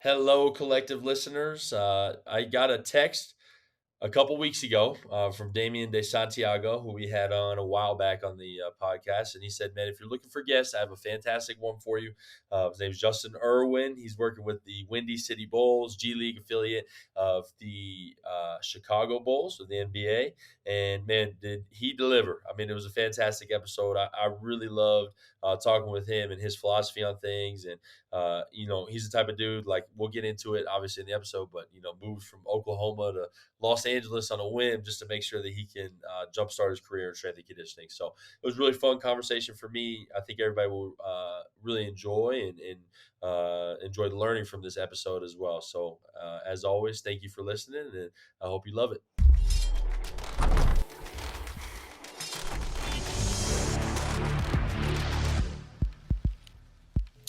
Hello, collective listeners. I got a text a couple weeks ago from Damien de Santiago, who we had on a while back on the podcast. And he said, "Man, if you're looking for guests, I have a fantastic one for you. His name's Justin Irwin. He's working with the Windy City Bulls, G League affiliate of the Chicago Bulls of the NBA. And man, did he deliver? I mean, it was a fantastic episode. I really loved talking with him and his philosophy on things. And he's the type of dude, like, we'll get into it obviously in the episode, but moves from Oklahoma to Los Angeles on a whim just to make sure that he can jumpstart his career in strength and conditioning. So it was a really fun conversation for me. I think everybody will really enjoy and enjoy learning from this episode as well. So as always, thank you for listening, and I hope you love it.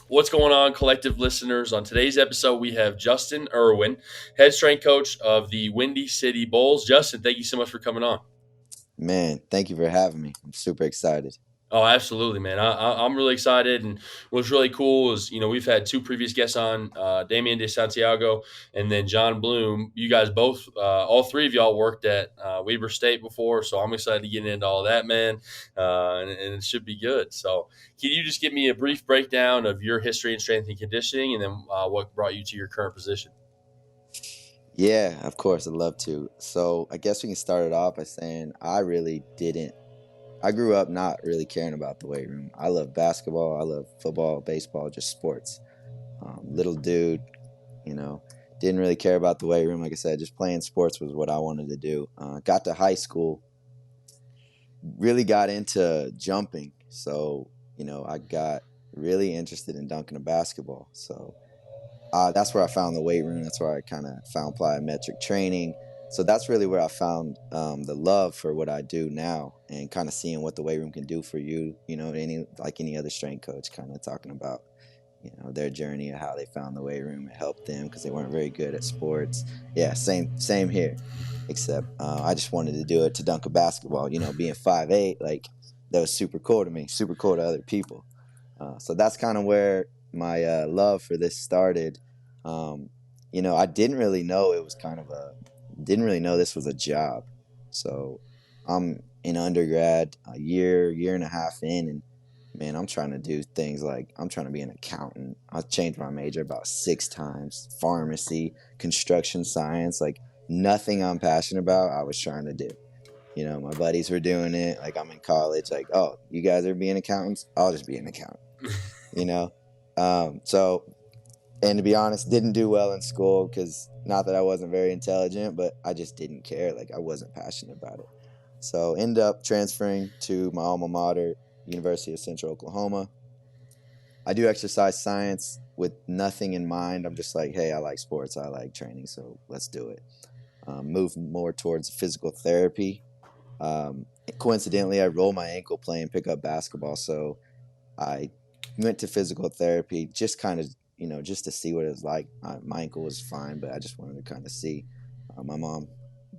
What's going on, collective listeners? On today's episode, we have Justin Irwin, head strength coach of the Windy City Bulls. Justin, thank you so much for coming on. Man, thank you for having me. I'm super excited. Oh, absolutely, man. I'm really excited. And what's really cool is, we've had two previous guests on, Damien de Santiago and then John Bloom. You guys both, all three of y'all worked at Weber State before. So I'm excited to get into all that, man. And it should be good. So can you just give me a brief breakdown of your history in strength and conditioning, and then what brought you to your current position? Yeah, of course, I'd love to. So I guess we can start it off by saying I grew up not really caring about the weight room. I love basketball, I love football, baseball, just sports. Little dude, you know, didn't really care about the weight room. Like I said, just playing sports was what I wanted to do. Got to high school, really got into jumping. So, I got really interested in dunking a basketball. So that's where I found the weight room. That's where I kind of found plyometric training. So that's really where I found the love for what I do now, and kind of seeing what the weight room can do for you. Any other strength coach, kind of talking about their journey of how they found the weight room. It helped them because they weren't very good at sports. Yeah, same here. Except I just wanted to do it to dunk a basketball. Being 5'8", like that was super cool to me, super cool to other people. So that's kind of where my love for this started. I didn't really know it was didn't really know this was a job. So I'm in undergrad, a year and a half in, and man, I'm trying to do things like I'm trying to be an accountant. I changed my major about 6 times, pharmacy, construction science, like nothing I'm passionate about, I was trying to do. My buddies were doing it. Like, I'm in college, like, oh, you guys are being accountants? I'll just be an accountant, you know? So, and to be honest, didn't do well in school because not that I wasn't very intelligent, but I just didn't care. Like, I wasn't passionate about it. So, ended up transferring to my alma mater, University of Central Oklahoma. I do exercise science with nothing in mind. I'm just like, hey, I like sports, I like training, so let's do it. Move more towards physical therapy. Coincidentally, I rolled my ankle playing pickup basketball, so I went to physical therapy just kind of, just to see what it was like. My ankle was fine, but I just wanted to kind of see. My mom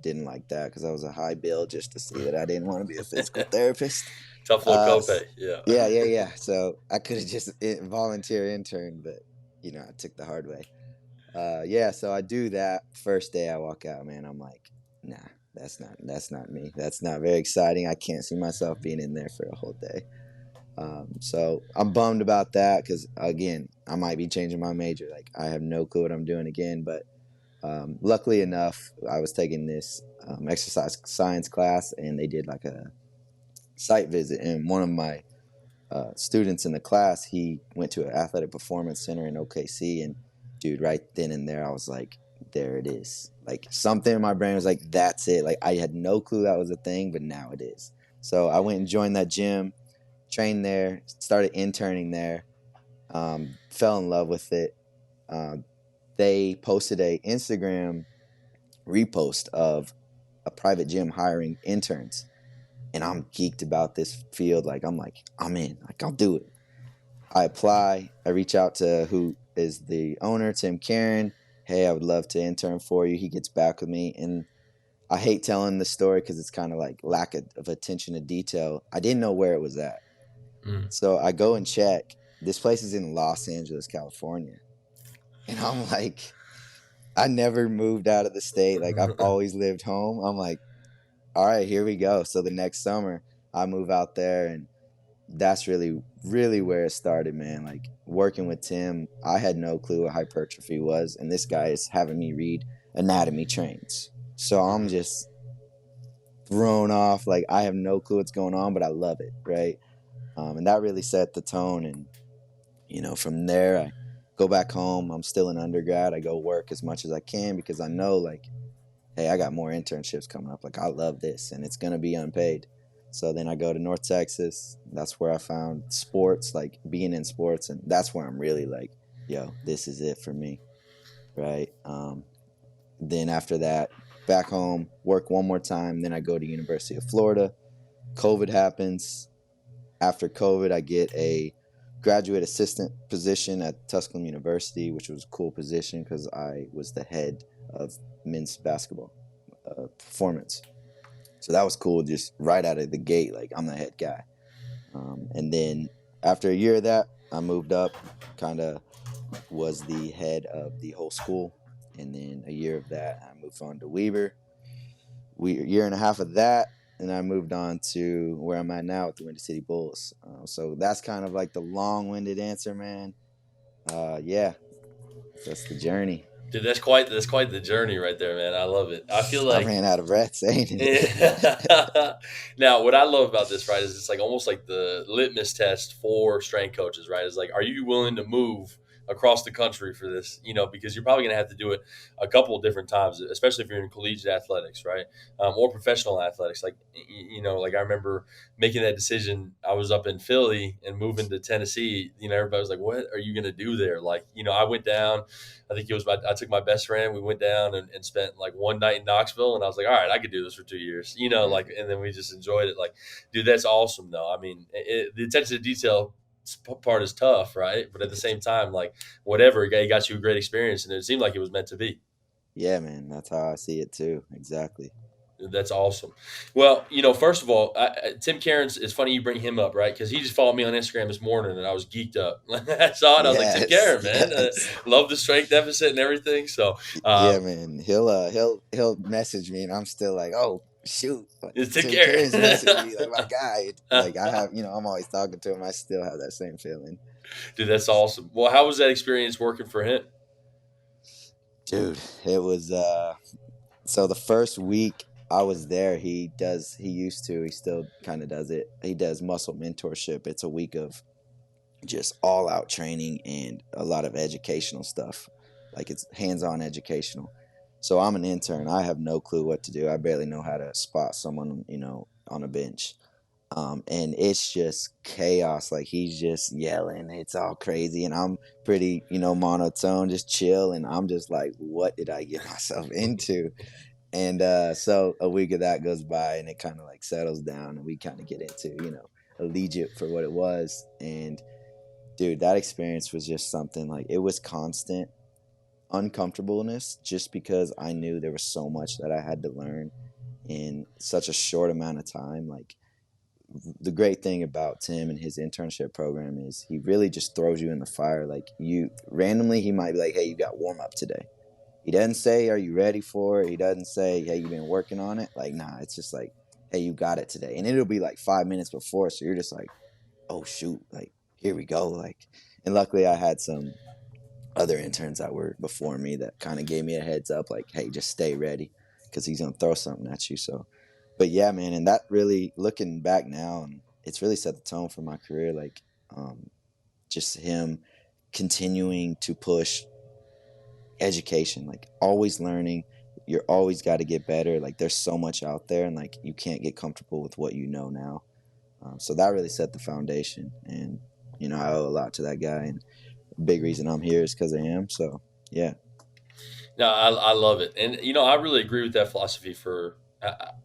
didn't like that because I was a high bill, just to see that I didn't want to be a physical therapist. Tough little copay. Yeah. Yeah. So I could have just volunteer intern, but I took the hard way. So I do that. First day I walk out, man, I'm like, nah, that's not me. That's not very exciting. I can't see myself being in there for a whole day. So I'm bummed about that because, again, I might be changing my major. Like, I have no clue what I'm doing again. But luckily enough, I was taking this exercise science class, and they did like a site visit. And one of my students in the class, he went to an athletic performance center in OKC. And, dude, right then and there, I was like, there it is. Like, something in my brain was like, that's it. Like, I had no clue that was a thing, but now it is. So I went and joined that gym, trained there, started interning there, fell in love with it. They posted a Instagram repost of a private gym hiring interns, and I'm geeked about this field. Like, I'm in. Like, I'll do it. I apply. I reach out to who is the owner, Tim Karen. Hey, I would love to intern for you. He gets back with me, and I hate telling the story because it's kind of like lack of attention to detail. I didn't know where it was at. Mm. So I go and check. This place is in Los Angeles, California. And I'm like, I never moved out of the state. Like I've always lived home. I'm like, all right, here we go. So the next summer I move out there, and that's really where it started, man. Like working with Tim, I had no clue what hypertrophy was, and this guy is having me read anatomy trains. So I'm Mhm. just thrown off. Like I have no clue what's going on, but I love it, right? And that really set the tone. And from there, I go back home. I'm still an undergrad. I go work as much as I can because I know, like, hey, I got more internships coming up. Like, I love this, and it's gonna be unpaid. So then I go to North Texas. That's where I found sports, like being in sports, and that's where I'm really like, yo, this is it for me, right? Then after that, back home, work one more time. Then I go to University of Florida. COVID happens. After COVID, I get a graduate assistant position at Tusculum University, which was a cool position because I was the head of men's basketball performance. So that was cool, just right out of the gate. Like I'm the head guy. And then after a year of that, I moved up, kind of was the head of the whole school. And then a year of that, I moved on to Weber. A year and a half of that, and I moved on to where I'm at now with the Windy City Bulls. So that's kind of like the long-winded answer, man. Yeah, that's the journey. Dude, that's quite the journey right there, man. I love it. I feel I like ran out of breath saying it. yeah. Now, what I love about this, right, is it's like almost like the litmus test for strength coaches, right? Is like, are you willing to move across the country for this? Because you're probably going to have to do it a couple of different times, especially if you're in collegiate athletics, right, or professional athletics. Like, like I remember making that decision. I was up in Philly and moving to Tennessee. Everybody was like, "What are you going to do there?" Like, I went down. I think I took my best friend. We went down and spent like one night in Knoxville, and I was like, all right, I could do this for 2 years, Mhm. and then we just enjoyed it. Like, dude, that's awesome, though. I mean, the attention to detail part is tough, right? But at the same time, like, whatever, it got you a great experience, and it seemed like it was meant to be. Yeah, man, that's how I see it too. Exactly. That's awesome. Well, first of all, Tim Cairns, it's funny you bring him up, right? Because he just followed me on Instagram this morning and I was geeked up. I saw it. I was like, Tim Yes, Cairns, man. yes. Love the strength deficit and everything. So, Yeah, um, man. He'll message me, and I'm still like, oh shoot, like it's Tim Tim Cairns messaged me, like my Cairns. guy. Like I have, I'm always talking to him. I still have that same feeling. Dude, that's awesome. Well, how was that experience working for him? Dude, it was so the first week I was there, he still kind of does it. He does muscle mentorship. It's a week of just all out training and a lot of educational stuff. Like it's hands-on educational. So I'm an intern. I have no clue what to do. I barely know how to spot someone, on a bench. And it's just chaos. Like he's just yelling. It's all crazy. And I'm pretty, monotone, just chill. And I'm just like, what did I get myself into? And so a week of that goes by and it kind of like settles down and we kind of get into, Allegiant for what it was. And dude, that experience was just something like it was constant uncomfortableness just because I knew there was so much that I had to learn in such a short amount of time. Like the great thing about Tim and his internship program is he really just throws you in the fire. Like you randomly, he might be like, hey, you got warm up today. He doesn't say, are you ready for it? He doesn't say, hey, you've been working on it. Like, nah, it's just like, hey, you got it today. And it'll be like 5 minutes before. So you're just like, oh, shoot, like, here we go. Like, and luckily I had some other interns that were before me that kind of gave me a heads up, like, hey, just stay ready because he's going to throw something at you. So, but yeah, man. And that really, looking back now, and it's really set the tone for my career. Like, um, just him continuing to push education, like always learning. You're always got to get better. Like there's so much out there, and like you can't get comfortable with what you know now. So that really set the foundation, and I owe a lot to that guy. And a big reason I'm here is because of him. So yeah, No, I love it, and I really agree with that philosophy for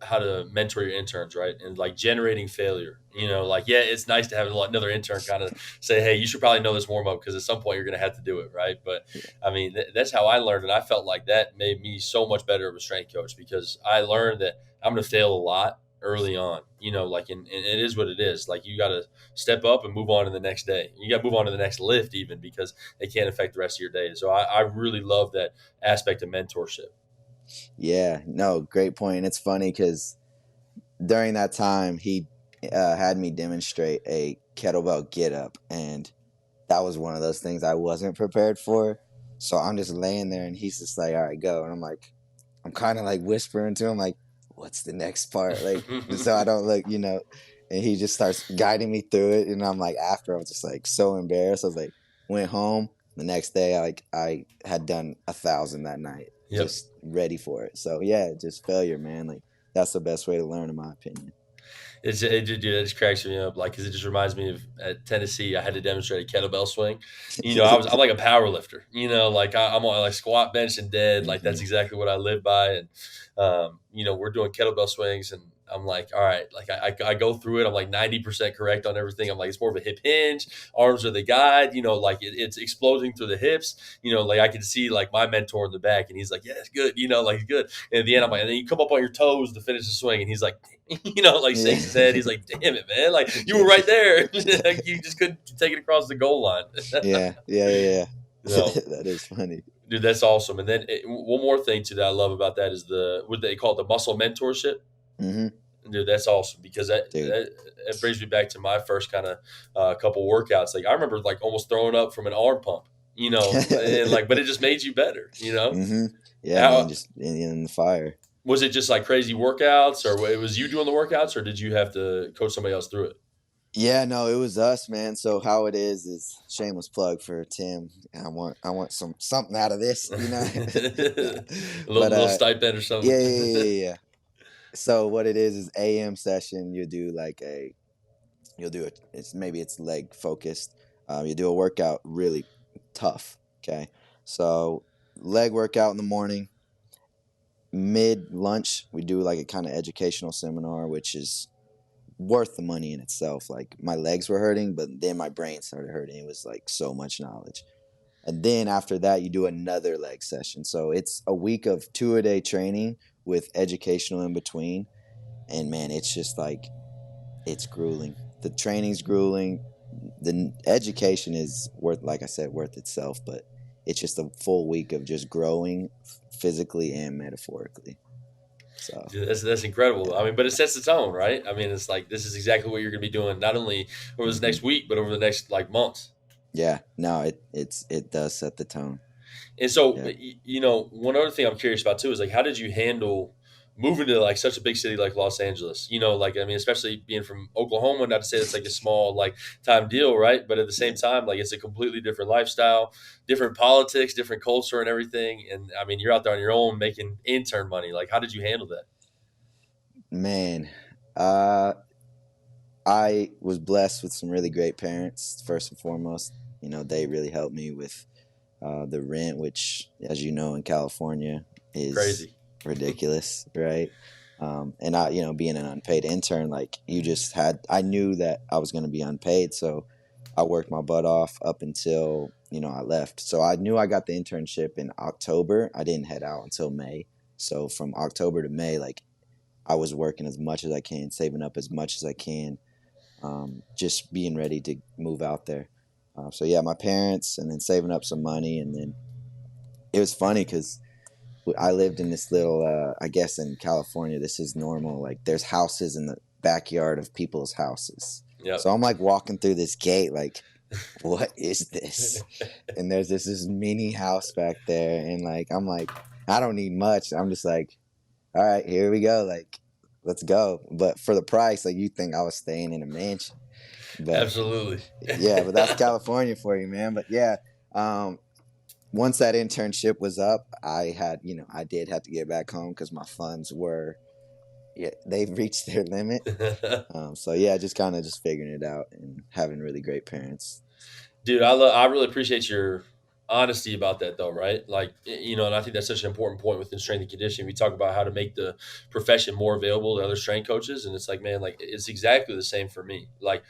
how to mentor your interns, right? And like generating failure. Like yeah, it's nice to have another intern kind of say, hey, you should probably know this warm up because at some point you're going to have to do it, right? But yeah, I mean, that's how I learned, and I felt like that made me so much better of a strength coach because I learned that I'm going to fail a lot. early on. Like, and it is what it is. Like, you got to step up and move on to the next day. You got to move on to the next lift, even because it can't affect the rest of your day. So I really love that aspect of mentorship. Yeah, no, great point. It's funny because during that time, he had me demonstrate a kettlebell get up, and that was one of those things I wasn't prepared for. So I'm just laying there, and he's just like, "All right, go," and I'm kind of like whispering to him, like, "What's the next part?" Like, so I don't look, And he just starts guiding me through it, and I'm like, after I was just like so embarrassed. I was like, went home the next day. I had done 1,000 that night, Yep. just ready for it. So yeah, just failure, man. Like that's the best way to learn, in my opinion. Dude, it just cracks me up, like, because it just reminds me of at Tennessee. I had to demonstrate a kettlebell swing. I'm like a power lifter. Like, I'm on like squat, bench, and dead. Like, that's Hmm. exactly what I live by. And we're doing kettlebell swings, and I'm like, all right, like I go through it. I'm like 90% correct on everything. I'm like, it's more of a hip hinge. Arms are the guide. Like it's exploding through the hips. Like I can see like my mentor in the back, and he's like, yeah, it's good. Like, it's good. And at the end, I'm like, and then you come up on your toes to finish the swing, and he's like, like Yeah. shakes his head. He's like, damn it, man. Like, you were Yeah. right there. Like, you just couldn't take it across the goal line. Yeah. Yeah. Yeah. No, That is funny. dude, that's awesome. And then one more thing too that I love about that is what they call it, the muscle mentorship. Hmm. Dude, that's awesome because Dude. it brings me back to my first kind of couple workouts. Like, I remember like almost throwing up from an arm pump, and like, but it just made you better. Hmm. Yeah, man, How just in the fire. was it? Just like crazy workouts, or it was you doing the workouts, or did you have to coach somebody else through it? Yeah, no, it was us, man. So how it is shameless plug for Tim. I want something out of this, No. a But little stipend or yeah, something. yeah, yeah, yeah, yeah. So what it is AM session. You'll do it. It's leg focused. You do a workout really tough. Okay, so leg workout in the morning. Mid lunch, we do like a kind of educational seminar, which is worth the money in itself. Like my legs were hurting, but then my brain started hurting. It was like so much knowledge. And then after that, you do another leg session. So it's a week of 2-a-day training with educational in between. And man, it's just like it's grueling. The training's grueling. The education is worth, like I said, worth itself. But it's just a full week of just growing physically and metaphorically. So Dude, that's incredible. yeah. I mean, but it sets the tone, right? I mean, it's like this is exactly what you're going to be doing, not only over this Hmm. next week, but over the next like months. Yeah. No, it does set the tone. And so, Yeah. one other thing I'm curious about too is like, how did you handle moving to like such a big city like Los Angeles? Like, I mean, especially being from Oklahoma, not to say it's like a small like time deal, right? But at the same Yeah. time, like, it's a completely different lifestyle, different politics, different culture, and everything. And I mean, you're out there on your own making intern money. Like, how did you handle that? Man, uh, I was blessed with some really great parents. First and foremost, they really helped me with the rent, which, as you know, in California is Crazy. ridiculous, right? And being an unpaid intern, like I knew that I was going to be unpaid, so I worked my butt off up until I left. So I knew I got the internship in October. I didn't head out until May. So from October to May, like I was working as much as I can, saving up as much as I can, just being ready to move out there. So yeah, my parents, and then saving up some money, and then it was funny because I lived in this little, I guess in California, this is normal. Like there's houses in the backyard of people's houses. Yep. So I'm like walking through this gate, like, what is this? And there's this mini house back there, and like I'm like, I don't need much. I'm just like, all right, here we go. Like, let's go. But for the price, like you think I was staying in a mansion. But Absolutely. yeah, but that's California for you, man. But yeah, um, once that internship was up, I did have to get back home because my funds were, yeah, they've reached their limit. So yeah, just kind of just figuring it out and having really great parents. Dude, I really appreciate your honesty about that, though, right? Like, and I think that's such an important point within strength and conditioning. We talk about how to make the profession more available to other strength coaches, and it's like, man, like, it's exactly the same for me. Like,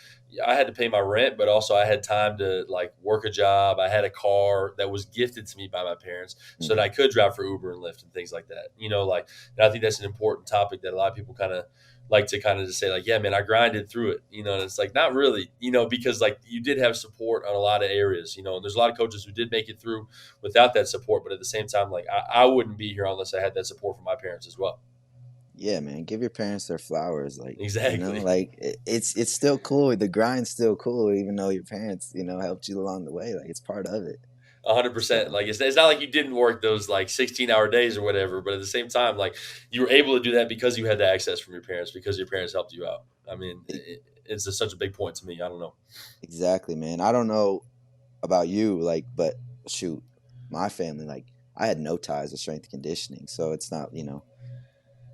I had to pay my rent, but also I had time to like work a job. I had a car that was gifted to me by my parents, so that Hmm. I could drive for Uber and Lyft and things like that. Like, and I think that's an important topic that a lot of people kind of like to kind of just say like, yeah, man, I grinded through it, and it's like not really, because like you did have support on a lot of areas, and there's a lot of coaches who did make it through without that support, but at the same time, like I wouldn't be here unless I had that support from my parents as well. Yeah, man, give your parents their flowers. Like, Exactly. like it's still cool. The grind's still cool, even though your parents, helped you along the way. Like, it's part of it. 100%. So Like it's not like you didn't work those like 16-hour days or whatever, but at the same time, like you were able to do that because you had the access from your parents, because your parents helped you out. I mean, e- it's just such a big point to me. I don't know. exactly, man. I don't know about you, like, but shoot, my family, like, I had no ties to strength and conditioning, so it's not,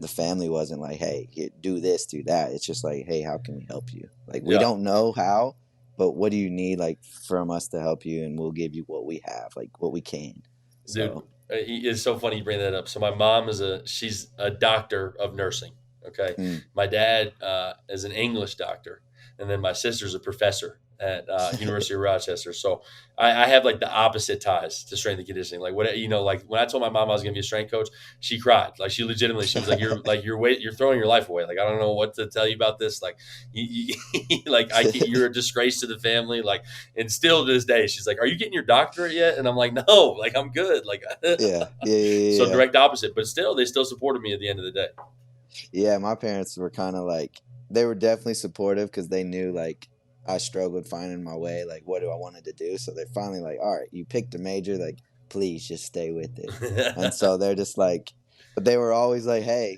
the family wasn't like, hey, here, do this, do that. It's just like, hey, how can we help you? Like, we Yeah. don't know how, but what do you need, like, from us to help you, and we'll give you what we have, like, what we can. Dude, So, it's so funny you bring that up. So my mom she's a doctor of nursing. Okay, mm. my dad is an English doctor, and then my sister's a professor at University of Rochester. So I have like the opposite ties to strength and conditioning. Like what like when I told my mom I was going to be a strength coach, she cried. Like she legitimately, she was like you're throwing your life away. Like I don't know what to tell you about this. Like like you're a disgrace to the family. Like and still to this day, she's like, "Are you getting your doctorate yet?" And I'm like, "No, like I'm good." Like, Yeah, yeah, yeah, so yeah. direct opposite, but still, they still supported me at the end of the day. Yeah, my parents were kind of like, they were definitely supportive because they knew, like, I struggled finding my way, like, what do I wanted to do. So they're finally like, all right, you picked a major, like, please just stay with it. And so they're just like, but they were always like, hey,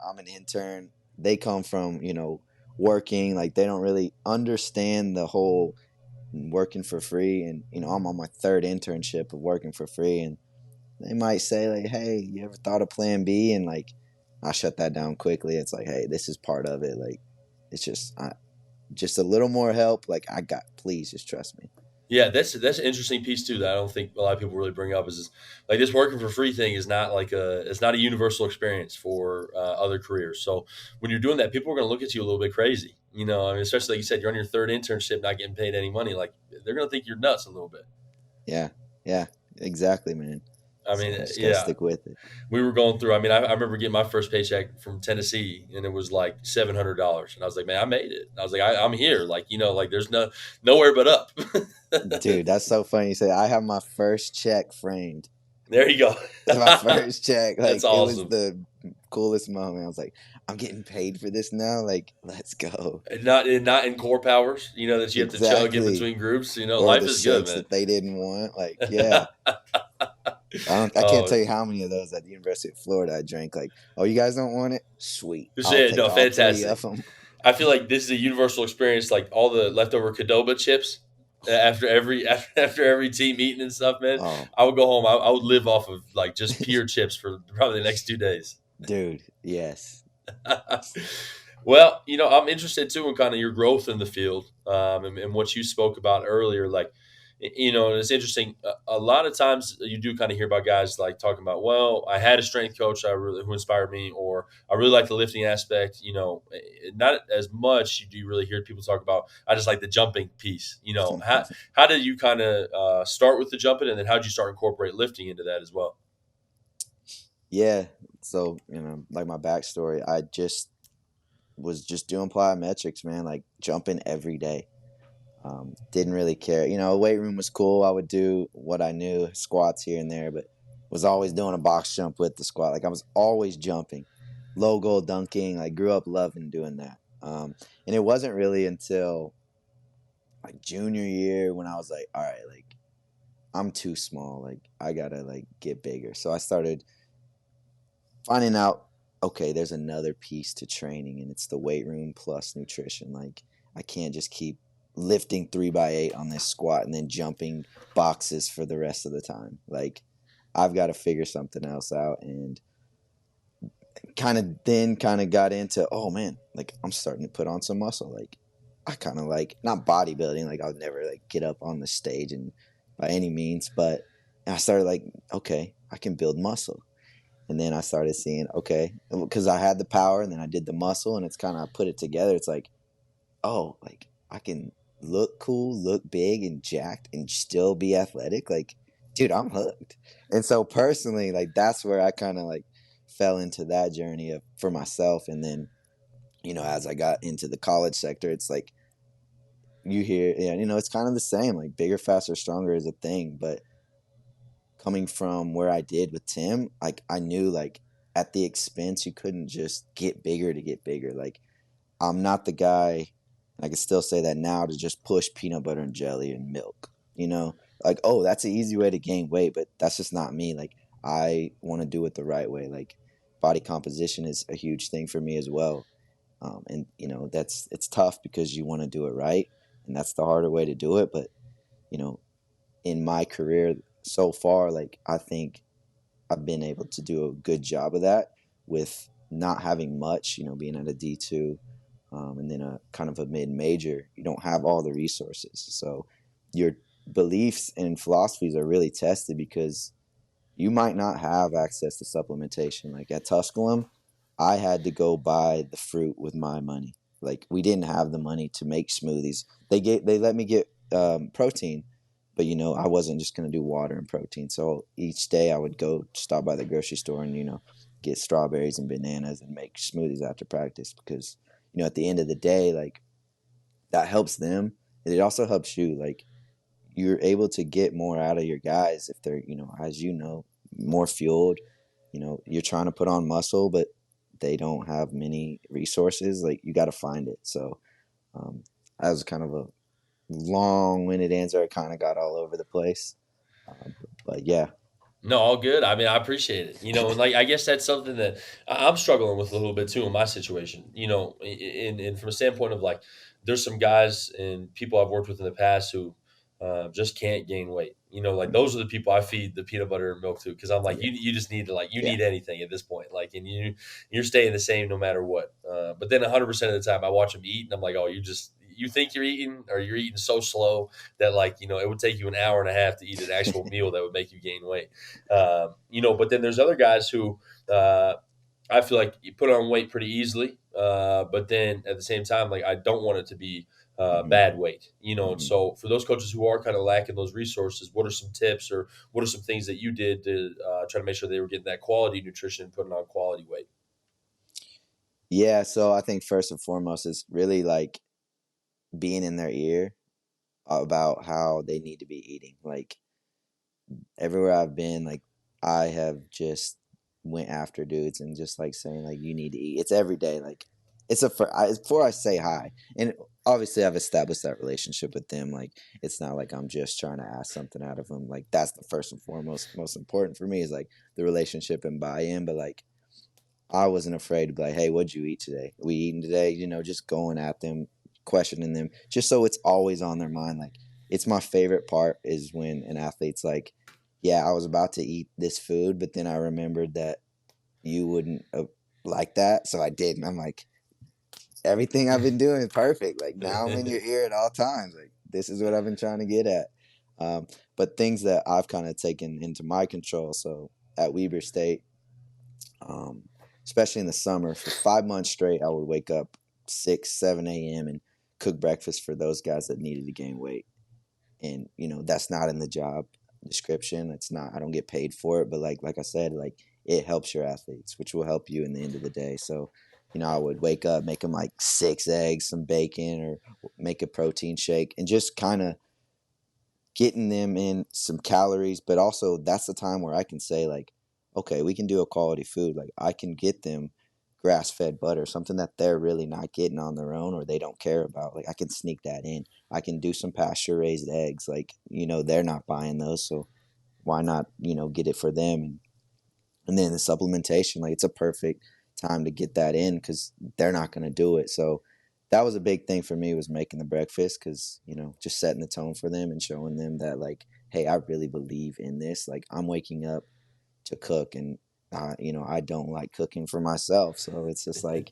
I'm an intern. They come from, working, like, they don't really understand the whole working for free. And, I'm on my third internship of working for free. And they might say like, "Hey, you ever thought of Plan B?" And like, I shut that down quickly. It's like, "Hey, this is part of it. Like, it's just a little more help. Like, I got. Please, just trust me." Yeah, that's an interesting piece too that I don't think a lot of people really bring up is like this working for free thing is not like it's not a universal experience for other careers. So when you're doing that, people are going to look at you a little bit crazy. I mean, especially like you said, you're on your third internship, not getting paid any money. Like they're going to think you're nuts a little bit. Yeah, yeah, exactly, man. I So mean, I just gotta yeah, stick with it. we were going through. I mean, I remember getting my first paycheck from Tennessee, and it was like $700, and I was like, "Man, I made it." And I was like, I'm here." Like, like there's nowhere but up. Dude, that's so funny. You say I have my first check framed. There you go. My first check, That's like, it was awesome. the coolest moment. I was like, I'm getting paid for this now. Like, let's go. And not in core powers, that you have to chug in Exactly. between groups. Or Life the is good, shakes man. that they didn't want. Like, yeah. I can't Oh, tell you how many of those at the University of Florida I drank. Like, oh, you guys don't want it? Sweet, I'll take no, all three fantastic. of them. I feel like this is a universal experience. Like all the leftover Cadoba chips after every after every team eating and stuff, man. Oh, I would go home. I would live off of like just pure chips for probably the next 2 days. dude, yes. Well, I'm interested too in kind of your growth in the field, and what you spoke about earlier. Like, and it's interesting. A lot of times you do kind of hear about guys like talking about, well, I had a strength coach who inspired me, or I really like the lifting aspect. Not as much do you really hear people talk about. I just like the jumping piece. How did you kind of start with the jumping, and then how did you start incorporate lifting into that as well? Yeah. So, like my backstory, I just was just doing plyometrics, man, like jumping every day. Didn't really care. Weight room was cool. I would do what I knew, squats here and there, but was always doing a box jump with the squat. Like, I was always jumping, low goal dunking. I grew up loving doing that. And it wasn't really until like junior year when I was like, all right, like, I'm too small. Like, I gotta like get bigger. So I started finding out, okay, there's another piece to training, and it's the weight room plus nutrition. Like, I can't just keep lifting 3x8 on this squat and then jumping boxes for the rest of the time. Like, I've got to figure something else out. And kind of got into, oh man, like, I'm starting to put on some muscle. Like, I kind of like, not bodybuilding, like, I'll never like get up on the stage and by any means, but I started like, okay, I can build muscle. And then I started seeing, okay, because I had the power and then I did the muscle, and it's kind of put it together. It's like, oh, like, I can look cool, look big and jacked and still be athletic. Like, dude, I'm hooked. And so personally, like, that's where I kind of like fell into that journey for myself. And then as I got into the college sector, it's like you hear, yeah, it's kind of the same. Like bigger, faster, stronger is a thing, but coming from where I did with Tim, like I knew like at the expense you couldn't just get bigger to get bigger. Like I'm not the guy, and I can still say that now, to just push peanut butter and jelly and milk. Like, oh, that's an easy way to gain weight, but that's just not me. Like I want to do it the right way. Like body composition is a huge thing for me as well. And that's it's tough because you want to do it right, and that's the harder way to do it. But you know, in my career so far, like I think I've been able to do a good job of that with not having much. Being at a D2, and then a kind of a mid major, you don't have all the resources, so your beliefs and philosophies are really tested because you might not have access to supplementation. Like at Tusculum, I had to go buy the fruit with my money. Like we didn't have the money to make smoothies. They let me get protein, but I wasn't just gonna do water and protein. So each day I would go stop by the grocery store and get strawberries and bananas and make smoothies after practice because at the end of the day, like that helps them. It also helps you. Like you're able to get more out of your guys if they're, as more fueled. You're trying to put on muscle, but they don't have many resources. Like you got to find it. So um, that was kind of a long-winded answer. I kind of got all over the place, but yeah. No, all good. I mean, I appreciate it. And like I guess that's something that I'm struggling with a little bit too in my situation. In from a standpoint of like, there's some guys and people I've worked with in the past who just can't gain weight. Like those are the people I feed the peanut butter and milk to because I'm like, Yeah, you just need to like you yeah, need anything at this point, like, and you're staying the same no matter what. But then 100% of the time I watch them eat and I'm like, oh, you think you're eating or you're eating so slow that like it would take you an hour and a half to eat an actual meal that would make you gain weight. But then there's other guys who uh, I feel like you put on weight pretty easily, but then at the same time, like I don't want it to be hmm bad weight, And hmm so for those coaches who are kind of lacking those resources, what are some tips or what are some things that you did to try to make sure they were getting that quality nutrition, and putting on quality weight? yeah. So I think first and foremost is really like being in their ear about how they need to be eating. Like everywhere I've been, like I have just went after dudes and just like saying like you need to eat. It's every day. Like before I say hi, and obviously I've established that relationship with them. Like it's not like I'm just trying to ask something out of them. Like that's the first and foremost most important for me is like the relationship and buy-in. But like I wasn't afraid to be like, hey, what'd you eat today? We eating today? Just going at them, questioning them, just so it's always on their mind. Like, it's my favorite part is when an athlete's like, yeah, I was about to eat this food, but then I remembered that you wouldn't like that. So I did. And I'm like, everything I've been doing is perfect. Like, now I'm in your ear at all times. Like, this is what I've been trying to get at. But things that I've kind of taken into my control. So at Weber State, um, especially in the summer. For 5 months straight, I would wake up 6, 7 a.m. and cook breakfast for those guys that needed to gain weight. And that's not in the job description. It's not. I don't get paid for it, but like I said, like it helps your athletes, which will help you in the end of the day. So, I would wake up, make them like 6 eggs, some bacon, or make a protein shake, and just kind of getting them in some calories, but also that's the time where I can say like, okay, we can do a quality food. Like I can get them grass fed butter, something that they're really not getting on their own or they don't care about. Like I can sneak that in. I can do some pasture raised eggs. Like, they're not buying those. So why not, get it for them? And then the supplementation, like it's a perfect time to get that in because they're not going to do it. So that was a big thing for me was making the breakfast because just setting the tone for them and showing them that like, hey, I really believe in this. Like I'm waking up to cook and I don't like cooking for myself. So it's just like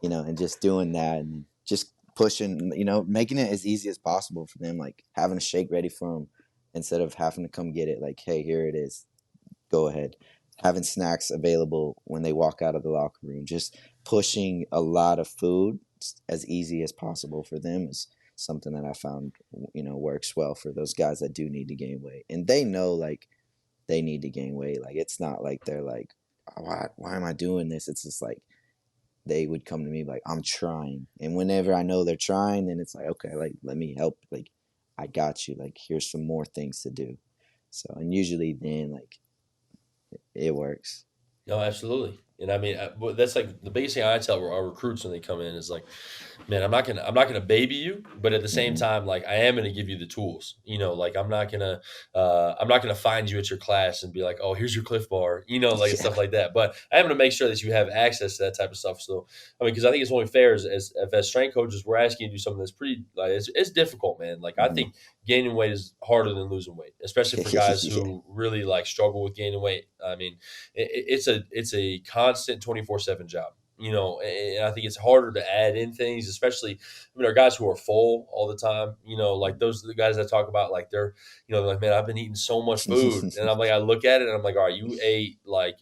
and just doing that and just pushing, making it as easy as possible for them. Like having a shake ready for them instead of having to come get it. Like, hey, here it is, go ahead. Having snacks available when they walk out of the locker room, just pushing a lot of food as easy as possible for them is something that I found, works well for those guys that do need to gain weight. And they know like they need to gain weight. Like it's not like they're like, why am I doing this? It's just like they would come to me like, I'm trying. And whenever I know they're trying, then it's like, okay, like let me help. Like I got you. Like here's some more things to do. So and usually then like it works. No, absolutely. And I mean, well, that's like the biggest thing I tell our recruits when they come in is like, man, I'm not gonna baby you, but at the same Hmm. time, like I am gonna give you the tools. Like I'm not gonna find you at your class and be like, oh, here's your Cliff Bar, like Yeah. stuff like that. But I am gonna make sure that you have access to that type of stuff. So I mean, because I think it's only fair as strength coaches, we're asking you to do something that's pretty like it's difficult, man. Like I Hmm. think gaining weight is harder than losing weight, especially for guys Yeah. who really like struggle with gaining weight. I mean, it's a constant 24/7 job. And I think it's harder to add in things, especially I mean, our guys who are full all the time. Like those are the guys that talk about like they're like, man, I've been eating so much food, and I'm like, I look at it and I'm like, all right, you ate like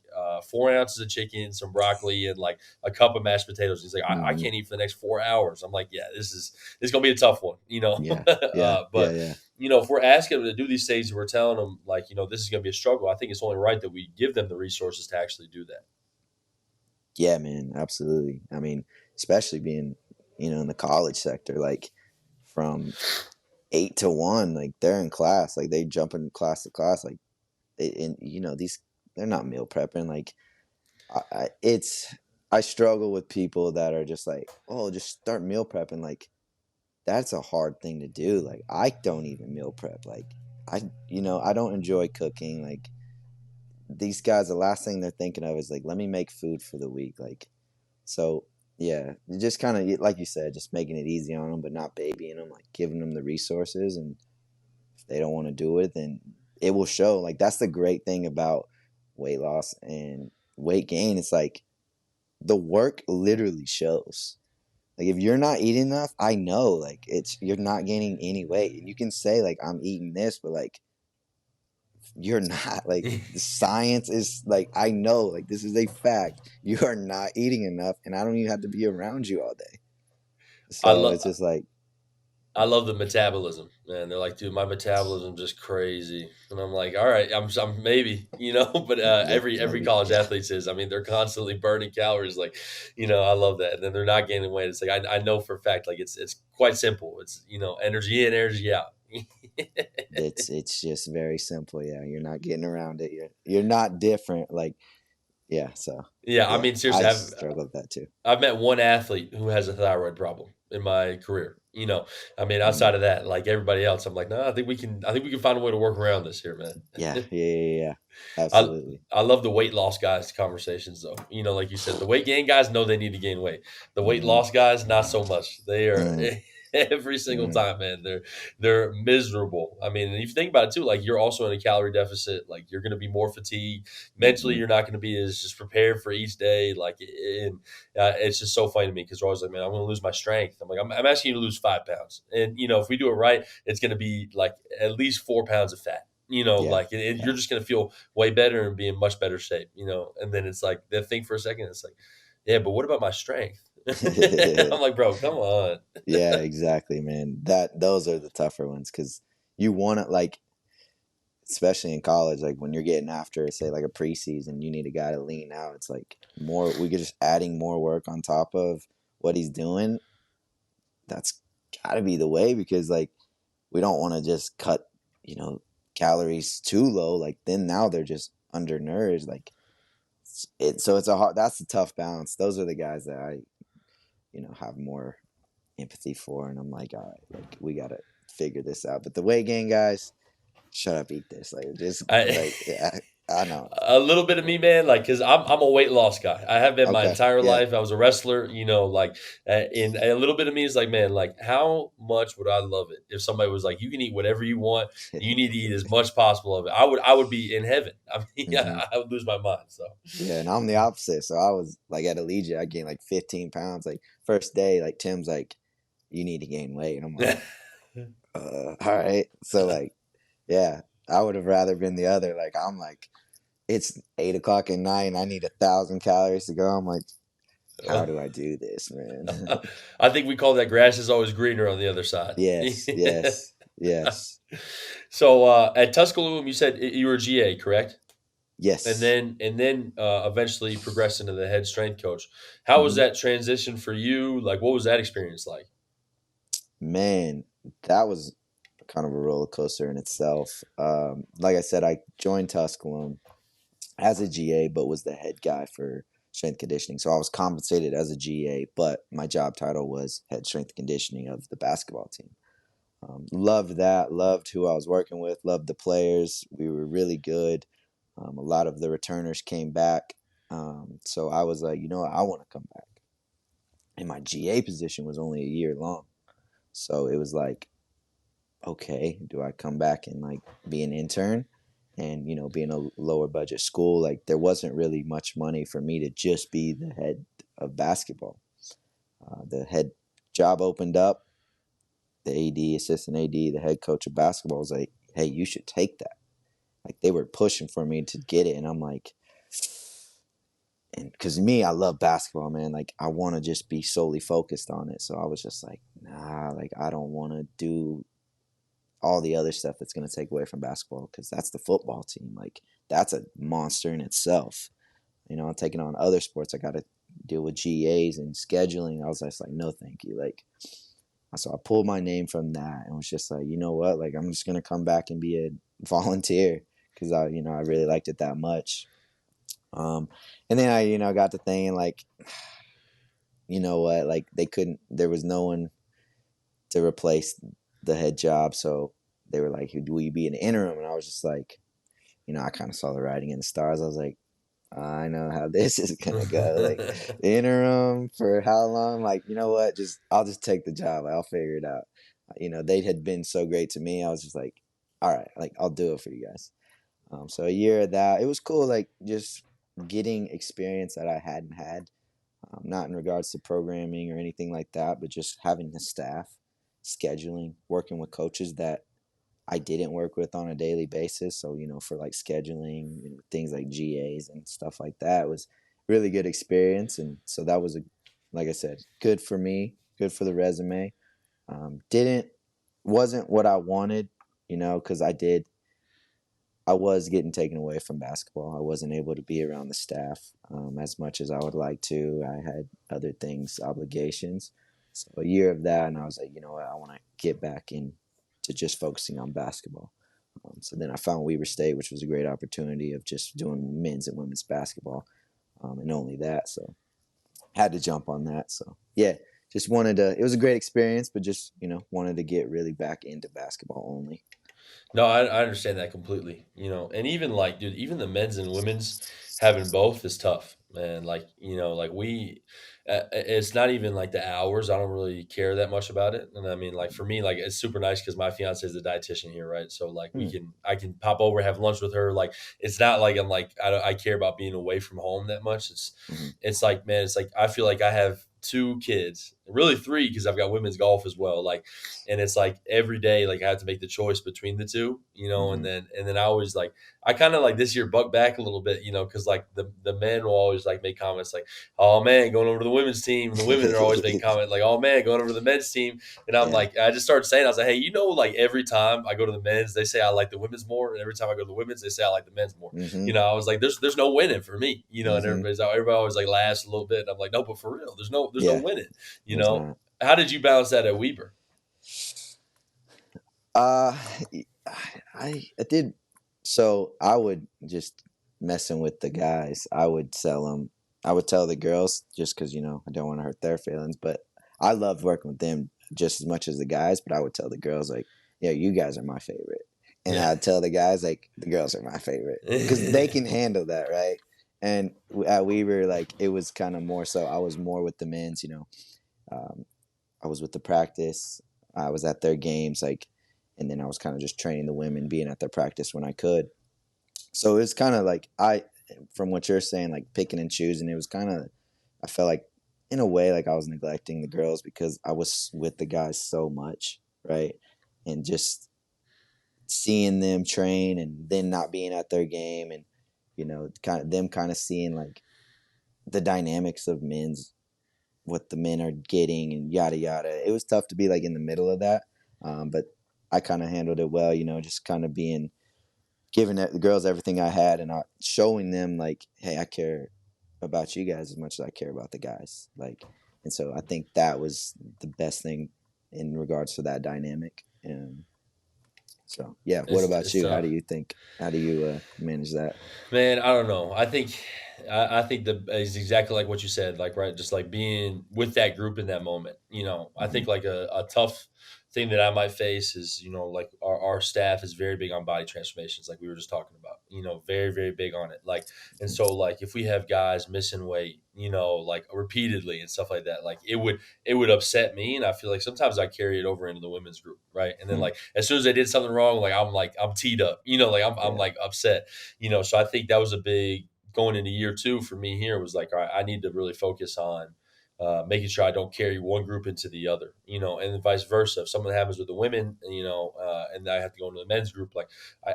4 ounces of chicken, some broccoli, and like a cup of mashed potatoes. He's like, I Hmm. can't eat for the next 4 hours. I'm like, yeah, this is gonna be a tough one, Yeah. Yeah. Yeah. but Yeah. if we're asking them to do these things, we're telling them like, this is going to be a struggle. I think it's only right that we give them the resources to actually do that. Yeah, man, absolutely. I mean, especially being, in the college sector, like from 8 to 1, like they're in class, like they jump in class to class, like and these they're not meal prepping. Like I struggle with people that are just like, oh, just start meal prepping. Like that's a hard thing to do. Like I don't even meal prep. Like I don't enjoy cooking. Like these guys, the last thing they're thinking of is like, let me make food for the week. Like so, yeah, just kind of like you said, just making it easy on them, but not babying them, like giving them the resources. And if they don't want to do it, then it will show. Like that's the great thing about weight loss and weight gain. It's like the work literally shows. Like if you're not eating enough, I know like you're not gaining any weight. And you can say like I'm eating this, but like you're not. Like the science is like I know like this is a fact. You are not eating enough, and I don't even have to be around you all day. I So love it's just like, I love the metabolism, man. They're like, dude, my metabolism just crazy, and I'm like, all right, I'm maybe, but yeah, every maybe, college yeah, athlete says, I mean, they're constantly burning calories, like, I love that, and then they're not gaining weight. It's like I know for a fact, like it's quite simple. It's energy in, energy out. it's just very simple. Yeah, you're not getting around it. You're not different. Like yeah, so Yeah, I yeah, mean, seriously, I have struggle with that too. I've met one athlete who has a thyroid problem in my career. I mean, Mm. outside of that, like everybody else, I'm like, no, I think we can find a way to work around this here, Yeah, man. yeah, yeah, yeah, I absolutely. I love the weight loss guys conversations though. Like you said, the weight gain guys know they need to gain weight. The weight Hmm. loss guys, not so much. They are Mm. every single Mm. time, man. They're miserable. I mean, and if you think about it too, like you're also in a calorie deficit. Like you're going to be more fatigued mentally. Hmm. You're not going to be as just prepared for each day. Like, and it's just so funny to me because they're always like, man, I'm going to lose my strength. I'm like, I'm asking you to lose 5 pounds, and if we do it right, it's going to be like at least 4 pounds of fat. Yeah, Like, and yeah. you're just going to feel way better and be in much better shape. And then it's like they think for a second, it's like, yeah, but what about my strength? I'm like, bro, come on. Yeah, exactly, man. Those are the tougher ones because you want to like, especially in college, like when you're getting after, say, like a preseason, you need a guy to lean out. It's like more. We could just adding more work on top of what he's doing. That's got to be the way because like we don't want to just cut, you know, calories too low. Like then now they're just undernourished. Like so it's a hard. That's a tough balance. Those are the guys that I have more empathy for, and I'm like, all right, like we gotta figure this out. But the weight gain guys, shut up, eat this. Like just I like yeah, I know. a little bit of me, man, like because I'm a weight loss guy. I have been my Okay, entire yeah, life. I was a wrestler, like, and a little bit of me is like, man, like how much would I love it if somebody was like, you can eat whatever you want. You need to eat as much possible of it. I would be in heaven. I mean, hmm, I would lose my mind. So. yeah. And I'm the opposite. So I was like at Allegiant, I gained like 15 pounds. Like first day, like Tim's like, you need to gain weight, and I'm like, all right. So like, yeah, I would have rather been the other. Like I'm like, it's 8 o'clock at night, and I need 1,000 calories to go. I'm like, how do I do this, man? I think we call that grass is always greener on the other side. Yes, yes, yes. So at Tuscaloosa, you said you were a GA, correct? Yes. and then eventually progress into the head strength coach. How was Hmm. that transition for you? Like, what was that experience like? Man, that was kind of a roller coaster in itself. Like I said, I joined Tusculum as a GA, but was the head guy for strength conditioning. So I was compensated as a GA, but my job title was head strength conditioning of the basketball team. Loved that. Loved who I was working with. Loved the players. We were really good. A lot of the returners came back. So I was like, you know what? I want to come back. And my GA position was only a year long. So it was like, okay, do I come back and like be an intern and, be in a lower budget school? Like there wasn't really much money for me to just be the head of basketball. The head job opened up. The AD, assistant AD, the head coach of basketball was like, hey, you should take that. Like they were pushing for me to get it. And I'm like, and because me, I love basketball, man. Like I want to just be solely focused on it. So I was just like, nah, like I don't want to do all the other stuff that's going to take away from basketball because that's the football team. Like that's a monster in itself. I'm taking on other sports. I got to deal with GAs and scheduling. I was just like, no, thank you. Like, so I pulled my name from that and was just like, you know what? Like, I'm just going to come back and be a volunteer because I really liked it that much. And then I got to thinking like, you know what? Like there was no one to replace the head job. So they were like, will you be an interim? And I was just like, I kind of saw the writing in the stars. I was like, I know how this is gonna go. Like interim for how long? Like, you know what? I'll just take the job. I'll figure it out. They had been so great to me. I was just like, all right, like I'll do it for you guys. So a year of that, it was cool. Like just getting experience that I hadn't had, not in regards to programming or anything like that, but just having the staff, scheduling, working with coaches that I didn't work with on a daily basis. So, for like scheduling, things like GAs and stuff like that was really good experience. And so that was like I said, good for me, good for the resume. Wasn't what I wanted, because I was getting taken away from basketball. I wasn't able to be around the staff as much as I would like to. I had other things, obligations. So a year of that, and I was like, you know what, I want to get back in to just focusing on basketball. So then I found Weber State, which was a great opportunity of just doing men's and women's basketball, and only that. So had to jump on that. So yeah, just wanted to. It was a great experience, but just wanted to get really back into basketball only. No, I understand that completely. And even like, dude, even the men's and women's having both is tough, man. Like, like it's not even like the hours. I don't really care that much about it. And I mean, like for me, like it's super nice because my fiance is a dietitian here, right? So like Hmm. I can pop over have lunch with her. Like it's not like I'm like I care about being away from home that much. Hmm. It's like, man, it's like I feel like I have two kids, really three because I've got women's golf as well. Like, and it's like every day, like I have to make the choice between the two, and Hmm. then I always like I kind of like this year buck back a little bit, because like the men will always like make comments like, "Oh man, going over to the women's team," and the women are always making comment like, "Oh man, going over to the men's team," and I'm Yeah. like, I just started saying, I was like, "Hey, like every time I go to the men's, they say I like the women's more, and every time I go to the women's, they say I like the men's more." Hmm. I was like, "There's no winning for me," and Hmm. everybody always like laughs a little bit, and I'm like, "No, but for real, there's no Yeah. winning," you There's know. not. How did you balance that at Weber? Uh, I did. So I would just messing with the guys. I would tell them. I would tell the girls just because I don't want to hurt their feelings. But I loved working with them just as much as the guys. But I would tell the girls like, yeah, you guys are my favorite, and Yeah. I'd tell the guys like, the girls are my favorite because they can handle that, right? And at Weaver, like it was kind of more so. I was more with the men's. Um, I was with the practice. I was at their games, like, and then I was kind of just training the women, being at their practice when I could. So it's kind of like from what you're saying, like picking and choosing. It was kind of, I felt like, in a way, like I was neglecting the girls because I was with the guys so much, right? And just seeing them train and then not being at their game, and kind of seeing like the dynamics of men's what the men are getting and yada yada. It was tough to be like in the middle of that, but I kind of handled it well. Just kind of giving the girls everything I had, and showing them like, hey, I care about you guys as much as I care about the guys. Like, and so I think that was the best thing in regards to that dynamic. And so, yeah. What about It's you? How tough. do you think? How do you manage that? Man, I don't know. I think that is exactly like what you said, like right, just like being with that group in that moment. I Hmm. think like a tough thing that I might face is, like our staff is very big on body transformations, like we were just talking about. Very, very big on it. Like, and so like if we have guys missing weight, like repeatedly and stuff like that, like it would upset me, and I feel like sometimes I carry it over into the women's group, right? And then like as soon as they did something wrong, like I'm teed up, like I'm Yeah. like upset. So I think that was a big going into year two for me here was like, all right, I need to really focus on making sure I don't carry one group into the other, and then vice versa. If something happens with the women, and I have to go into the men's group, like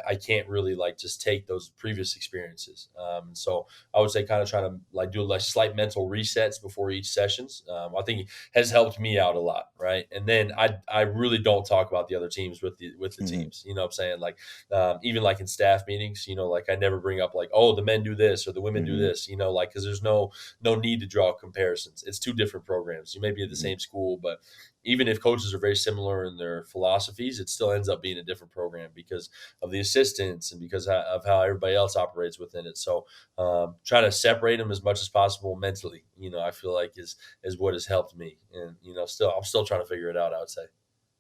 I can't really like just take those previous experiences. So I would say kind of trying to like do like slight mental resets before each sessions. I think has helped me out a lot, right? And then I really don't talk about the other teams with the teams. You know what I'm saying? Like even like in staff meetings, like I never bring up like, oh, the men do this or the women do Hmm. this, like because there's no need to draw comparisons. It's two different programs. You may be at the Hmm. same school, but even if coaches are very similar in their philosophies, it still ends up being a different program because of the assistants and because of how everybody else operates within it. So try to separate them as much as possible mentally. I feel like is what has helped me, and still I'm still trying to figure it out. I would say.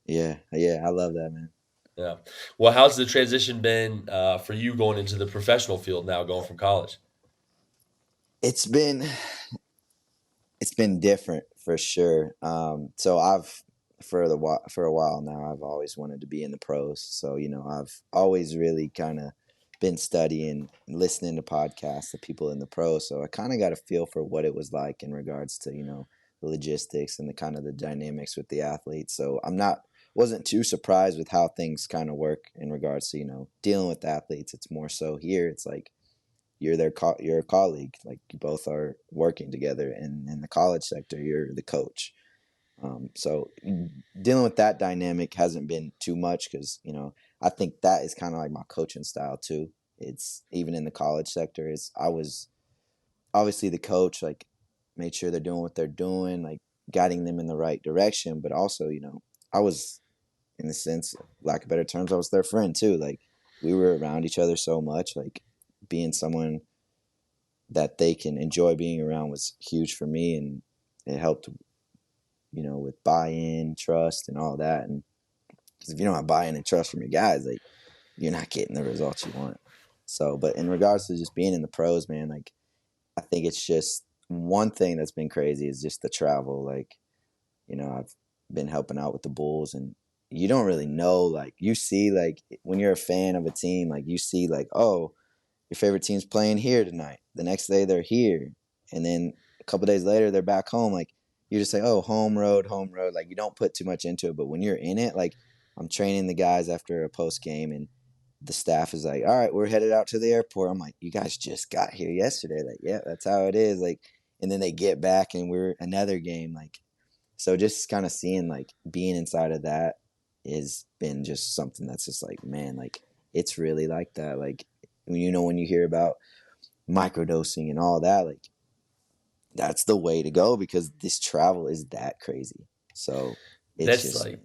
Yeah. Yeah. I love that, man. Yeah. Well, how's the transition been for you going into the professional field now, going from college? It's been it's been different for sure. So I've for a while now, I've always wanted to be in the pros. So I've always really kind of been studying, and listening to podcasts of people in the pros. So I kind of got a feel for what it was like in regards to the logistics and the kind of the dynamics with the athletes. So I'm not wasn't too surprised with how things kind of work in regards to dealing with athletes. It's more so here. It's like you're a colleague, like you both are working together, and in the college sector you're the coach. So dealing with that dynamic hasn't been too much because I think that is kind of like my coaching style too. It's even in the college sector, is I was obviously the coach, like made sure they're doing what they're doing, like guiding them in the right direction, but also I was, in the sense, lack of better terms, I was their friend too. Like we were around each other so much, like being someone that they can enjoy being around was huge for me, and it helped with buy-in, trust, and all that. And because if you don't have buy-in and trust from your guys, like you're not getting the results you want. So, but in regards to just being in the pros, man, like I think it's just one thing that's been crazy is just the travel. Like I've been helping out with the Bulls, and you don't really know, like you see, like when you're a fan of a team, like you see like, oh, your favorite team's playing here tonight. The next day they're here, and then a couple days later they're back home. Like you just say, oh, home road, home road. Like you don't put too much into it, but when you're in it, like I'm training the guys after a post game, and the staff is like, all right, we're headed out to the airport. I'm like, you guys just got here yesterday. Like, yeah, that's how it is. Like, and then they get back and we're another game. Like, so just kind of seeing, like, being inside of that has been just something that's just like, man, like it's really like that. Like when you hear about microdosing and all that, like that's the way to go because this travel is that crazy. So it's That's just like,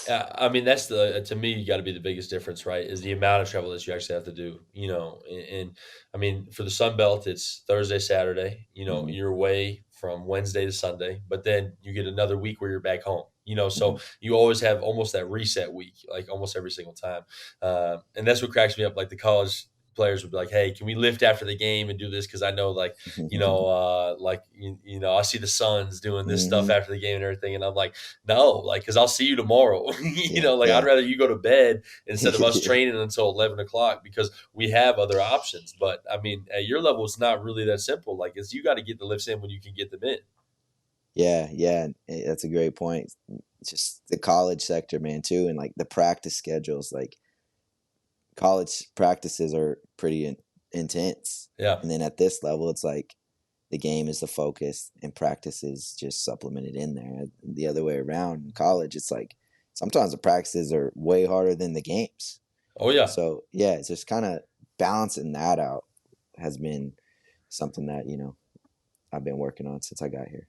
been, I mean, that's the to me got to be the biggest difference, right? Is the amount of travel that you actually have to do, and I mean, for the Sun Belt, it's Thursday, Saturday. mhm, You're away from Wednesday to Sunday, but then you get another week where you're back home. So mhm. you always have almost that reset week, like almost every single time, and that's what cracks me up. Like the college players would be like, "Hey, can we lift after the game and do this?" Because I know, I see the Suns doing this stuff Mhm. after the game and everything, and I'm like, no, like, because I'll see you tomorrow. Yeah, Like I'd yeah. rather you go to bed instead of us Yeah. training until 11 o'clock because we have other options. But I mean, at your level, it's not really that simple. Like, it's you got to get the lifts in when you can get them in. Yeah, yeah, that's a great point. Just the college sector, man, too, and like the practice schedules. Like college practices are pretty intense, Yeah. and then at this level, it's like the game is the focus, and practice is just supplemented in there. The other way around in college, it's like sometimes the practices are way harder than the games. Oh yeah. So yeah, it's just kind of. balancing that out has been something that, I've been working on since I got here.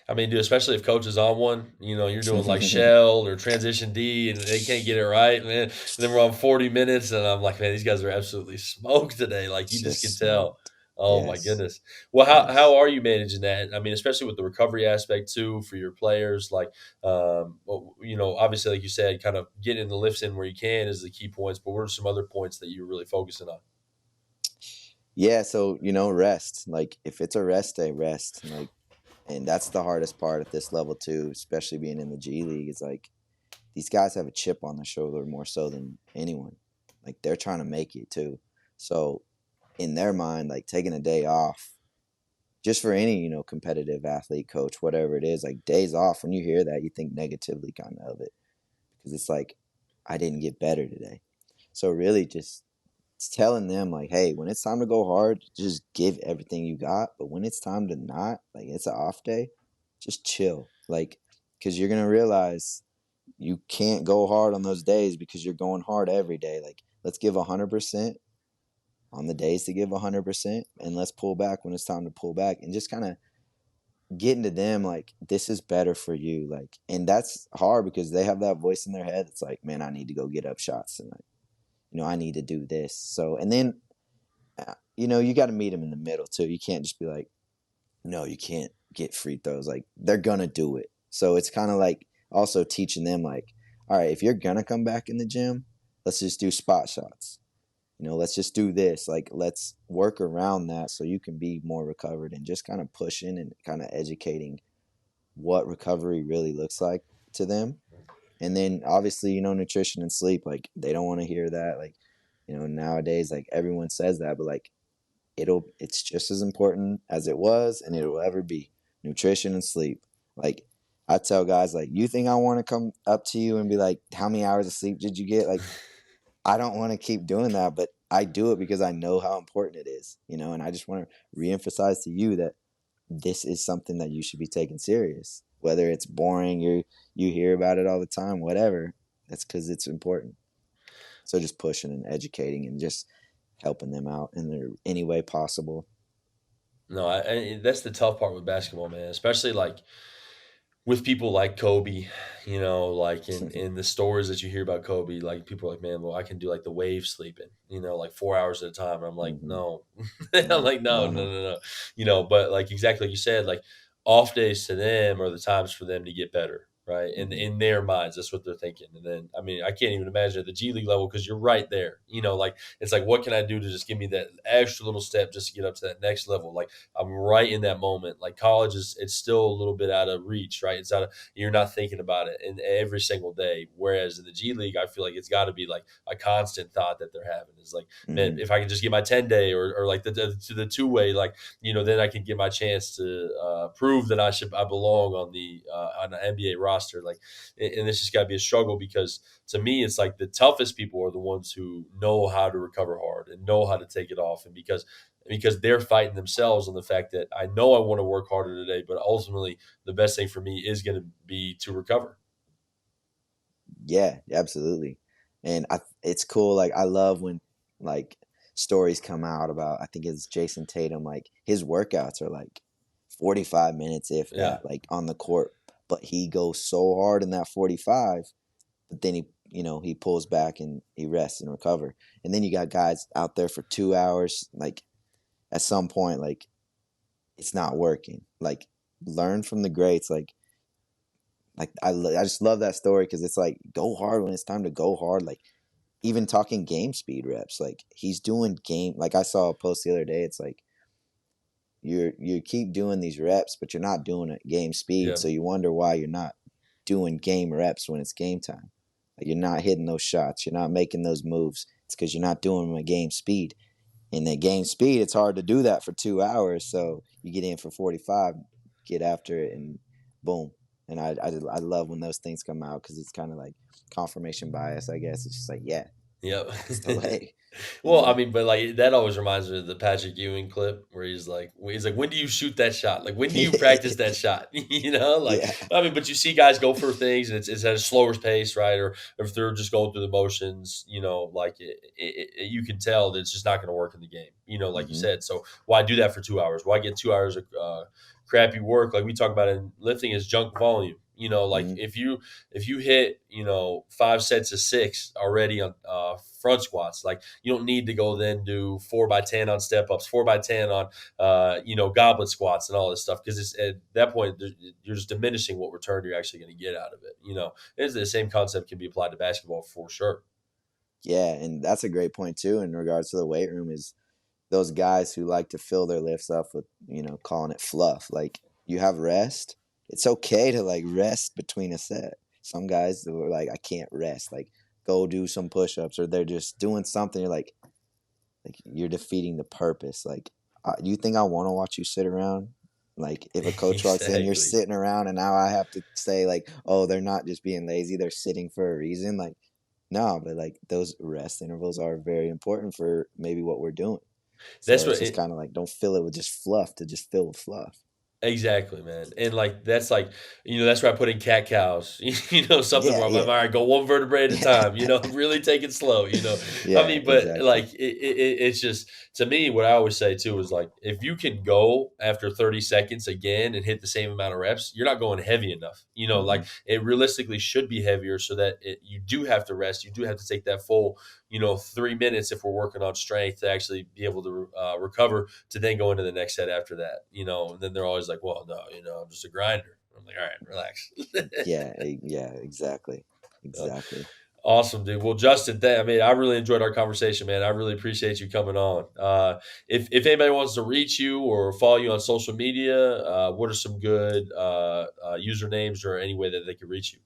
I mean, dude, especially if coach is on one, you're doing like shell or transition D and they can't get it right, man. And then we're on 40 minutes and I'm like, man, these guys are absolutely smoked today. Like you just can Just tell. smoked. Oh my Yes. goodness. Well, how Yes. are you managing that? I mean, especially with the recovery aspect too for your players. Like, obviously, like you said, kind of getting the lifts in where you can is the key points. But what are some other points that you're really focusing on? Yeah, so, rest. Like if it's a rest day, rest. Like, and that's the hardest part at this level too, especially being in the G League. It's like these guys have a chip on their shoulder more so than anyone. Like they're trying to make it too. So in their mind, like taking a day off, just for any, competitive athlete, coach, whatever it is, like days off, when you hear that, you think negatively kind of it. Because it's like, I didn't get better today. So really just it's telling them like, hey, when it's time to go hard, just give everything you got. But when it's time to not, like it's an off day, just chill. Like, because you're gonna realize you can't go hard on those days because you're going hard every day. Like, let's give 100% on the days to give 100%, and let's pull back when it's time to pull back, and just kind of getting to them like this is better for you. Like, and that's hard because they have that voice in their head. It's like, man, I need to go get up shots tonight. I need to do this. So, and then you got to meet them in the middle too. You can't just be like, no, you can't get free throws. Like they're gonna do it. So it's kind of like also teaching them like, all right, if you're gonna come back in the gym, let's just do spot shots. Let's just do this. Like let's work around that so you can be more recovered, and just kind of pushing and kind of educating what recovery really looks like to them. And then obviously, nutrition and sleep, like they don't want to hear that. Like, nowadays, like everyone says that, but like it's just as important as it was and it will ever be. Nutrition and sleep. Like I tell guys, like, you think I want to come up to you and be like, how many hours of sleep did you get? Like, I don't want to keep doing that, but I do it because I know how important it is, and I just want to reemphasize to you that this is something that you should be taking serious. Whether it's boring, you hear about it all the time, whatever. That's because it's important. So just pushing and educating and just helping them out in any way possible. No, that's the tough part with basketball, man. Especially like with people like Kobe, like in the stories that you hear about Kobe, like people are like, man, well, I can do like the wave sleeping, like 4 hours at a time. And I'm like, Hmm. no, I'm No, like, no, no, no, no. no, no, but like exactly like you said, like off days to them are the times for them to get better, right? And Hmm. in their minds, that's what they're thinking. And then, I mean, I can't even imagine at the G League level because you're right there, like it's like, what can I do to just give me that extra little step just to get up to that next level? Like I'm right in that moment. Like college it's still a little bit out of reach, right? It's out of you're not thinking about it in every single day. Whereas in the G League, I feel like it's got to be like a constant thought that they're having is like, man, Hmm. if I can just get my 10 day or like the 2 way, like then I can get my chance to prove that I belong on the NBA roster. Like, and this just got to be a struggle because to me, it's like the toughest people are the ones who know how to recover hard and know how to take it off, and because they're fighting themselves on the fact that I know I want to work harder today, but ultimately the best thing for me is going to be to recover. Yeah, absolutely. And it's cool. Like I love when like stories come out about. I think it's Jason Tatum. Like his workouts are like 45 minutes, if Yeah. that, like on the court. But he goes so hard in that 45. But then he pulls back and he rests and recover. And then you got guys out there for 2 hours. Like at some point, like it's not working. Like learn from the greats. Like I just love that story because it's like go hard when it's time to go hard. Like even talking game speed reps, like he's doing game. Like I saw a post the other day. It's like you keep doing these reps, but you're not doing it game speed. Yeah. So you wonder why you're not doing game reps when it's game time. Like you're not hitting those shots. You're not making those moves. It's because you're not doing them at game speed. In the game speed, it's hard to do that for 2 hours. So you get in for 45, get after it, and boom. And I love when those things come out because it's kind of like confirmation bias, I guess. It's just like, yeah, Yep. That's the way, you Well, I know? mean, but like that always reminds me of the Patrick Ewing clip where he's like, when do you shoot that shot? Like, when do you practice that shot? Like, Yeah. I mean, but you see guys go for things and it's at a slower pace, right? Or if they're just going through the motions, like you can tell that it's just not going to work in the game, like you Hmm. said. So why do that for 2 hours? Why get 2 hours of crappy work? Like we talk about in lifting is junk volume. Like Hmm. if you hit 5 sets of six already on front squats, like you don't need to go then do 4x10 on step ups, 4x10 on goblet squats and all this stuff, because it's at that point you're just diminishing what return you're actually going to get out of it. It's the same concept can be applied to basketball for sure. Yeah, and that's a great point too in regards to the weight room is those guys who like to fill their lifts up with, calling it fluff. Like you have rest. It's okay to like rest between a set. Some guys who are like, I can't rest. Like go do some push-ups, or they're just doing something. You're like you're defeating the purpose. Like, you think I want to watch you sit around? Like if a coach walks in, you're Exactly. sitting around, and now I have to say like, oh, they're not just being lazy. They're sitting for a reason. Like, no, but like those rest intervals are very important for maybe what we're doing. That's So it's what just it, kind of like don't fill it with just fluff to just fill with fluff. Exactly, man. And like that's like, that's where I put in cat cows. Something Yeah, where I'm like, yeah, all right, go one vertebrae at a yeah, time, really take it slow. I yeah, mean, but exactly. like it's just, to me, what I always say too is like, if you can go after 30 seconds again and hit the same amount of reps, you're not going heavy enough. Hmm. Like it realistically should be heavier so that you do have to rest. You do have to take that full, 3 minutes if we're working on strength to actually be able to recover to then go into the next set after that. And then they're always like, well, no, I'm just a grinder. I'm like, all right, relax. Yeah, yeah, exactly, Uh, exactly. Awesome, dude. Well, Justin, I mean, I really enjoyed our conversation, man. I really appreciate you coming on. If anybody wants to reach you or follow you on social media, what are some good usernames or any way that they could reach you?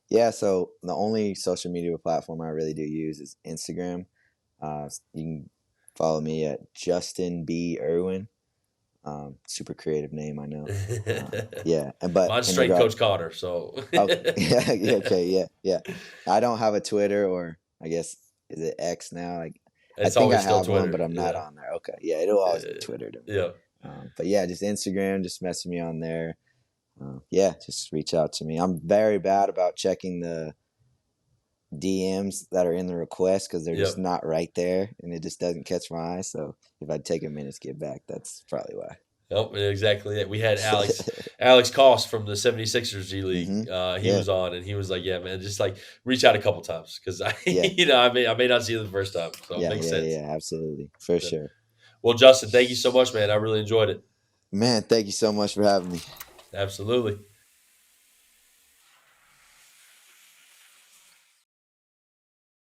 Yeah, so the only social media platform I really do use is Instagram. You can follow me at Justin B. Irwin. Super creative name, I know. Yeah, and but Mine's in strength regard, coach Connor. So oh yeah, yeah, okay, yeah, yeah. I don't have a Twitter, or I guess is it X now? Like I it's think I always still have one, but Twitter. I'm not Yeah. on there. Okay, yeah, it'll always be Uh, Twitter to me. yeah. But yeah, just Instagram, just message me on there. Yeah, just reach out to me. I'm very bad about checking the DMs that are in the request because they're just Yep. not right there, and it just doesn't catch my eye. So if I take a minute to get back, that's probably why. Nope, exactly it. We had Alex Koss from the 76ers G League. Hmm. He Yeah, was on and he was like, "Yeah, man, just like reach out a couple times because I, yeah, I may not see you the first time, so it yeah, makes yeah, sense." yeah, absolutely, for Yeah. sure. Well, Justin, thank you so much, man. I really enjoyed it. Man, thank you so much for having me. Absolutely.